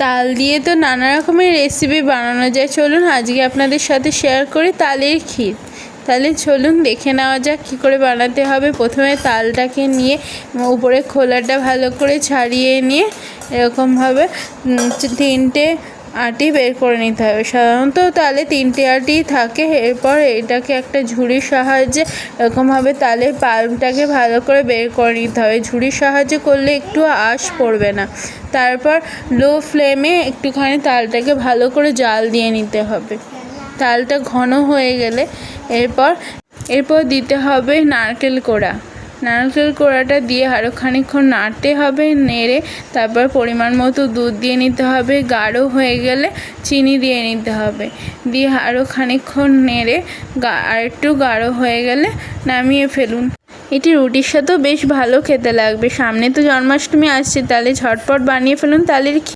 তাল দিয়ে তো নানা রকমের রেসিপি বানানো যায়। চলুন আজকে আপনাদের সাথে শেয়ার করি তালের ক্ষীর। তাহলে চলুন দেখে নেওয়া যাক কী করে বানাতে হবে। প্রথমে তালটাকে নিয়ে উপরে খোলাটা ভালো করে ছাড়িয়ে নিয়ে এরকমভাবে 3টে আটি বের করে নিতে হবে। সাধারণত তালে 3টে আটি থাকে। এরপর এটাকে একটা ঝুড়ির সাহায্যে এরকমভাবে তালের পাল্পটাকে ভালো করে বের করে নিতে হবে। ঝুড়ির সাহায্যে করলে একটু আঁশ পড়বে না। তারপর লো ফ্লেমে একটুখানি তালটাকে ভালো করে জাল দিয়ে নিতে হবে। তালটা ঘন হয়ে গেলে এরপর দিতে হবে নারকেল কোড়া। নারকেল কোড়াটা দিয়ে আরও খানিকক্ষণ নাড়তে হবে। নেড়ে তারপর পরিমাণ মতো দুধ দিয়ে নিতে হবে। গাঢ় হয়ে গেলে চিনি দিয়ে নিতে হবে। দিয়ে আরও খানিকক্ষণ নেড়ে আর একটু গাঢ় হয়ে গেলে নামিয়ে ফেলুন। এটি রুটির সাথেও বেশ ভালো খেতে লাগবে। সামনে তো জন্মাষ্টমী আসছে, তাহলে ঝটপট বানিয়ে ফেলুন তালের ক্ষীর।